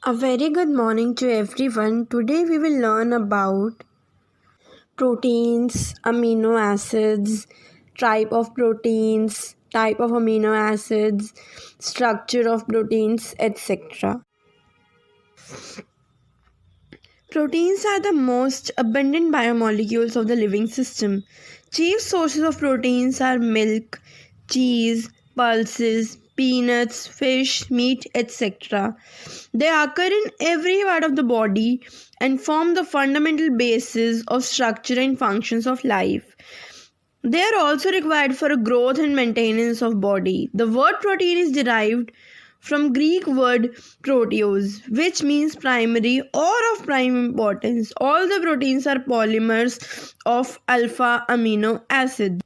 A very good morning to everyone. Today we will learn about proteins, amino acids, type of amino acids, structure of proteins, etc. Proteins are the most abundant biomolecules of the living system. Chief sources of proteins are milk, cheese, pulses, peanuts, fish, meat, etc. They occur in every part of the body and form the fundamental basis of structure and functions of life. They are also required for growth and maintenance of body. The word protein is derived from Greek word proteose, which means primary or of prime importance. All the proteins are polymers of alpha amino acids.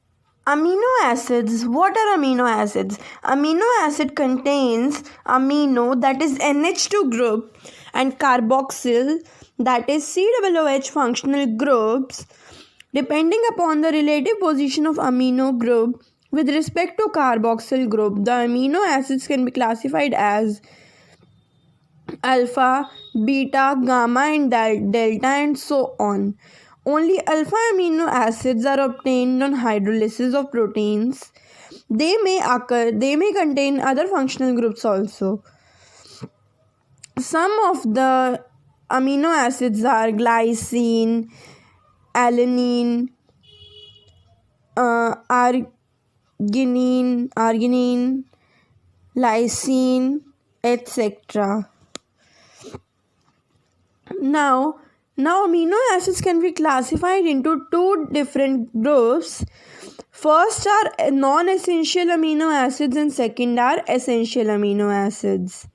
Amino acids. What are amino acids? Amino acid contains amino, that is NH2 group, and carboxyl, that is COOH functional groups. Depending upon the relative position of amino group with respect to carboxyl group, the amino acids can be classified as alpha, beta, gamma, and delta, and so on. Only alpha amino acids are obtained on hydrolysis of proteins. They may contain other functional groups also. Some of the amino acids are glycine, alanine, arginine, lysine, etc. Now, now amino acids can be classified into two different groups. First are non-essential amino acids and second are essential amino acids.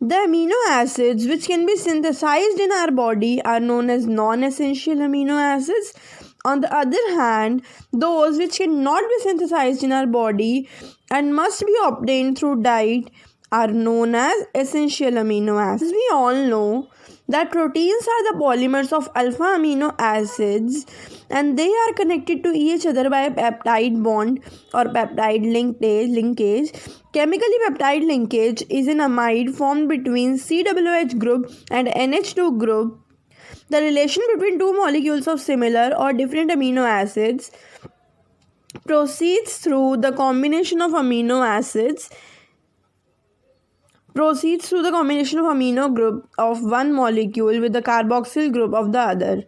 The amino acids which can be synthesized in our body are known as non-essential amino acids. On the other hand, those which cannot be synthesized in our body and must be obtained through diet are known as essential amino acids. As we all know that proteins are the polymers of alpha amino acids and they are connected to each other by a peptide bond or peptide linkage. Chemically, peptide linkage is an amide formed between COOH group and NH2 group. The relation between two molecules of similar or different amino acids proceeds through the combination of amino group of one molecule with the carboxyl group of the other.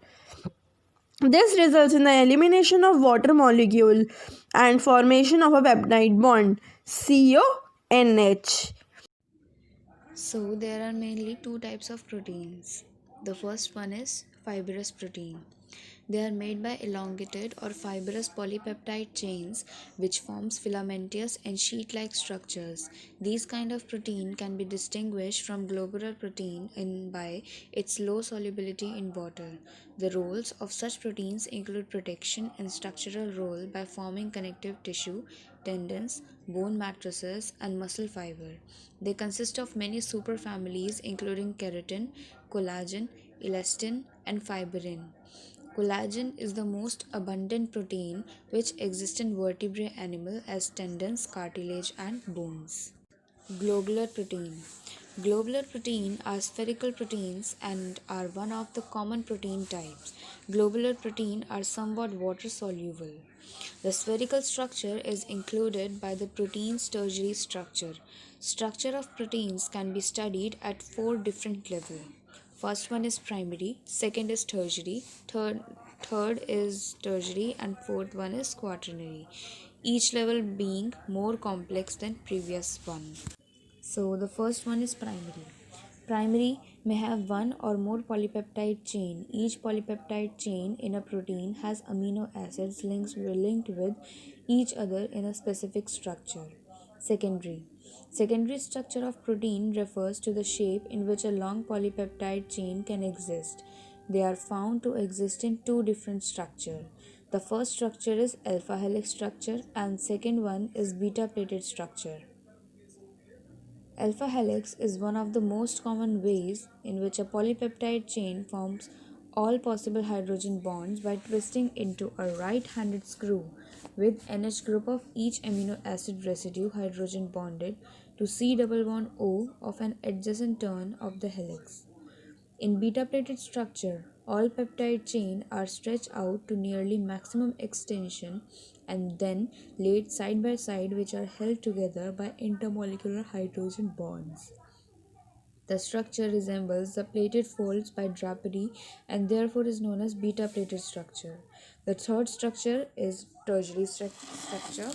This results in the elimination of water molecule and formation of a peptide bond, CONH. So, there are mainly two types of proteins. The first one is fibrous protein. They are made by elongated or fibrous polypeptide chains which forms filamentous and sheet-like structures. These kind of protein can be distinguished from globular protein by its low solubility in water. The roles of such proteins include protection and structural role by forming connective tissue, tendons, bone matrices, and muscle fiber. They consist of many superfamilies including keratin, collagen, elastin, and fibrin. Collagen is the most abundant protein which exists in vertebrate animal as tendons, cartilage, and bones. Globular protein. Globular protein are spherical proteins and are one of the common protein types. Globular protein are somewhat water soluble. The spherical structure is included by the protein's tertiary structure. Structure of proteins can be studied at four different levels. First one is primary, second is tertiary, third is tertiary, and fourth one is quaternary. Each level being more complex than previous one. So the first one is primary. Primary may have one or more polypeptide chain. Each polypeptide chain in a protein has amino acids linked with each other in a specific structure. Secondary. Secondary structure of protein refers to the shape in which a long polypeptide chain can exist. They are found to exist in two different structures. The first structure is alpha helix structure and second one is beta plated structure. Alpha helix is one of the most common ways in which a polypeptide chain forms all possible hydrogen bonds by twisting into a right-handed screw with NH group of each amino acid residue hydrogen bonded to C double bond O of an adjacent turn of the helix. In beta-plated structure, all peptide chain are stretched out to nearly maximum extension and then laid side by side, which are held together by intermolecular hydrogen bonds. The structure resembles the plated folds by drapery and therefore is known as beta-plated structure. The third structure is tertiary structure.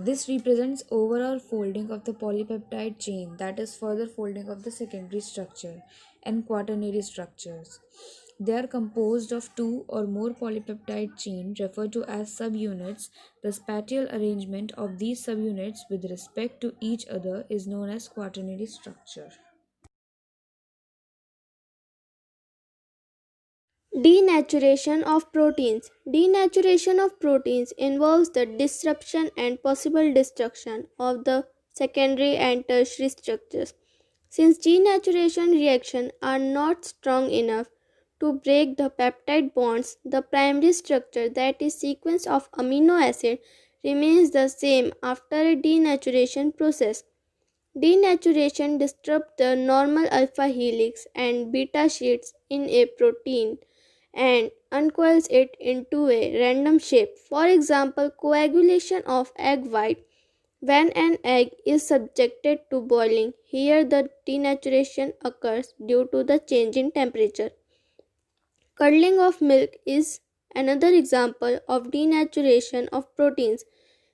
This represents overall folding of the polypeptide chain, that is further folding of the secondary structure, and quaternary structures. They are composed of two or more polypeptide chain referred to as subunits. The spatial arrangement of these subunits with respect to each other is known as quaternary structure. Denaturation of proteins. Denaturation of proteins involves the disruption and possible destruction of the secondary and tertiary structures. Since denaturation reactions are not strong enough to break the peptide bonds, the primary structure, that is sequence of amino acid, remains the same after a denaturation process. Denaturation disrupts the normal alpha helix and beta sheets in a protein and uncoils it into a random shape. For example, coagulation of egg white. When an egg is subjected to boiling, here the denaturation occurs due to the change in temperature. Curdling of milk is another example of denaturation of proteins,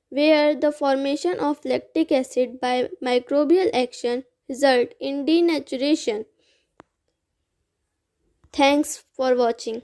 where the formation of lactic acid by microbial action result in denaturation. Thanks for watching.